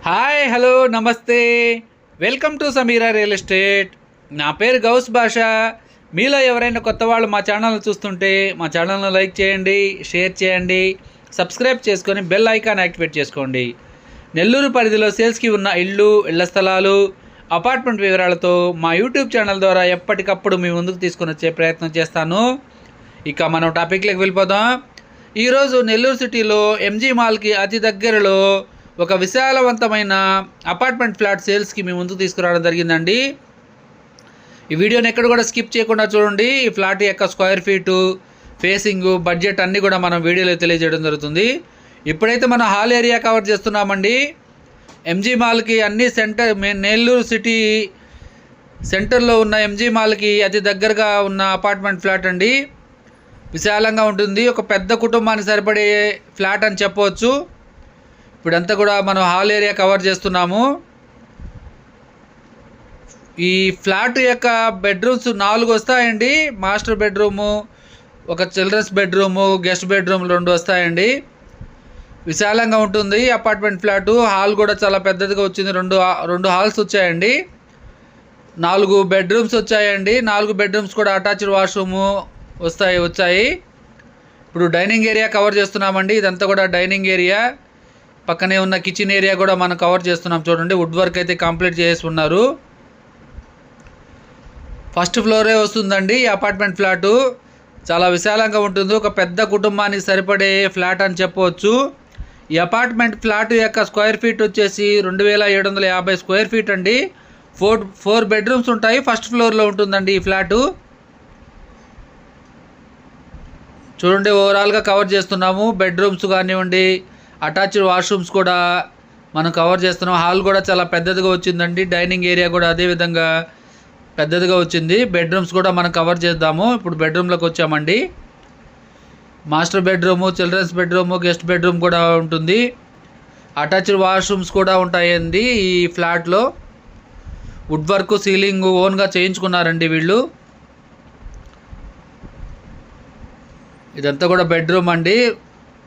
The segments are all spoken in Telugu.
హాయ్ హలో నమస్తే, welcome to Sameera real estate. నా పేరు గౌస్ భాషా. మీలో ఎవరైనా కొత్త వాళ్ళు మా ఛానల్ చూస్తుంటే మా ఛానల్ను లైక్ చేయండి, షేర్ చేయండి, సబ్స్క్రైబ్ చేసుకొని బెల్ ఐకాన్ యాక్టివేట్ చేసుకోండి. నెల్లూరు పరిధిలో సేల్స్కి ఉన్న ఇళ్ల స్థలాలు, అపార్ట్మెంట్ వివరాలతో మా యూట్యూబ్ ఛానల్ ద్వారా ఎప్పటికప్పుడు మీ ముందుకు తీసుకొని వచ్చే ప్రయత్నం చేస్తాను. ఇక మనం టాపిక్లోకి వెళ్ళిపోదాం. ఈరోజు నెల్లూరు సిటీలో ఎంజీ మాల్కి అతి దగ్గరలో ఒక విశాలవంతమైన అపార్ట్మెంట్ ఫ్లాట్ సేల్స్కి మీ ముందుకు తీసుకురావడం జరిగిందండి. ఈ వీడియోని ఎక్కడ కూడా స్కిప్ చేయకుండా చూడండి. ఈ ఫ్లాట్ యొక్క స్క్వేర్ ఫీటు, ఫేసింగ్, బడ్జెట్ అన్నీ కూడా మనం వీడియోలో తెలియజేయడం జరుగుతుంది. ఇప్పుడైతే మనం హాల్ ఏరియా కవర్ చేస్తున్నామండి. ఎంజీ మాల్కి అన్ని నెల్లూరు సిటీ సెంటర్లో ఉన్న ఎంజీ మాల్కి అతి దగ్గరగా ఉన్న అపార్ట్మెంట్ ఫ్లాట్ అండి. విశాలంగా ఉంటుంది. ఒక పెద్ద కుటుంబానికి సరిపడే ఫ్లాట్ అని చెప్పవచ్చు. ఇప్పుడంతా కూడా మనం హాల్ ఏరియా కవర్ చేస్తున్నాము. ఈ ఫ్లాట్ యొక్క బెడ్రూమ్స్ 4 వస్తాయండి. మాస్టర్ బెడ్రూము, ఒక చిల్డ్రన్స్ బెడ్రూము, గెస్ట్ బెడ్రూమ్ 2 వస్తాయండి. విశాలంగా ఉంటుంది అపార్ట్మెంట్ ఫ్లాటు. హాల్ కూడా చాలా పెద్దదిగా వచ్చింది. రెండు హాల్స్ వచ్చాయండి. 4 బెడ్రూమ్స్ వచ్చాయండి. 4 బెడ్రూమ్స్ కూడా అటాచ్డ్ వాష్రూము వచ్చాయి. ఇప్పుడు డైనింగ్ ఏరియా కవర్ చేస్తున్నామండి. ఇదంతా కూడా డైనింగ్ ఏరియా. పక్కనే ఉన్న కిచెన్ ఏరియా కూడా మనం కవర్ చేస్తున్నాం. చూడండి, వుడ్ వర్క్ అయితే కంప్లీట్ చేసి ఉన్నారు. ఫస్ట్ ఫ్లోరే వస్తుందండి ఈ అపార్ట్మెంట్ ఫ్లాటు. చాలా విశాలంగా ఉంటుంది. ఒక పెద్ద కుటుంబానికి సరిపడే ఫ్లాట్ అని చెప్పవచ్చు. ఈ అపార్ట్మెంట్ ఫ్లాట్ యొక్క స్క్వేర్ ఫీట్ వచ్చేసి 2750 స్క్వేర్ ఫీట్ అండి. 4 బెడ్రూమ్స్ ఉంటాయి. ఫస్ట్ ఫ్లోర్లో ఉంటుందండి ఈ ఫ్లాటు. చూడండి, ఓవరాల్గా కవర్ చేస్తున్నాము. బెడ్రూమ్స్ కానివ్వండి, అటాచ్డ్ వాష్రూమ్స్ కూడా మనం కవర్ చేస్తున్నాం. హాల్ కూడా చాలా పెద్దదిగా వచ్చిందండి. డైనింగ్ ఏరియా కూడా అదేవిధంగా పెద్దదిగా వచ్చింది. బెడ్రూమ్స్ కూడా మనం కవర్ చేద్దాము. ఇప్పుడు బెడ్రూమ్లోకి వచ్చామండి. Master bedroom, children's bedroom, guest bedroom కూడా ఉంటుంది. అటాచ్డ్ వాష్రూమ్స్ కూడా ఉంటాయండి ఈ ఫ్లాట్లో. వుడ్ వర్క్, సీలింగ్ ఓన్గా చేయించుకున్నారండి వీళ్ళు. ఇదంతా కూడా బెడ్రూమ్ అండి.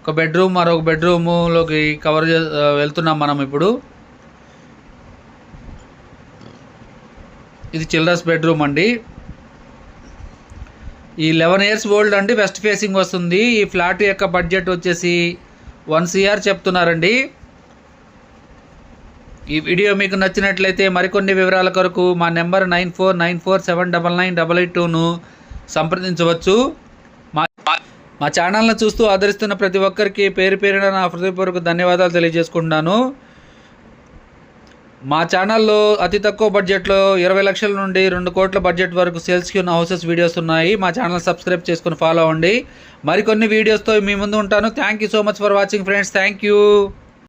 ఒక బెడ్రూమ్, మరొక బెడ్రూమ్లోకి వెళ్తున్నాం మనం ఇప్పుడు. ఇది చిల్డ్రన్స్ బెడ్రూమ్ అండి. ఈ 11 years ఓల్డ్ అండి. వెస్ట్ ఫేసింగ్ వస్తుంది. ఈ ఫ్లాట్ యొక్క బడ్జెట్ వచ్చేసి 1 crore చెప్తున్నారండి. ఈ వీడియో మీకు నచ్చినట్లయితే మరికొన్ని వివరాల కొరకు మా నెంబర్ 9494799882ను సంప్రదించవచ్చు. మా ఛానల్ని చూస్తూ ఆదరిస్తున్న ప్రతి ఒక్కరికి పేరు పేరున నా హృదయపూర్వక ధన్యవాదాలు తెలియజేసుకుంటున్నాను. మా ఛానల్లో అతి తక్కువ బడ్జెట్లో 20 లక్షల నుండి 2 కోట్ల బడ్జెట్ వరకు సేల్స్కి ఉన్న హౌసెస్ వీడియోస్ ఉన్నాయి. మా ఛానల్ సబ్స్క్రైబ్ చేసుకుని ఫాలో అవ్వండి. మరికొన్ని వీడియోస్తో మీ ముందు ఉంటాను. Thank you so much for watching friends. Thank you.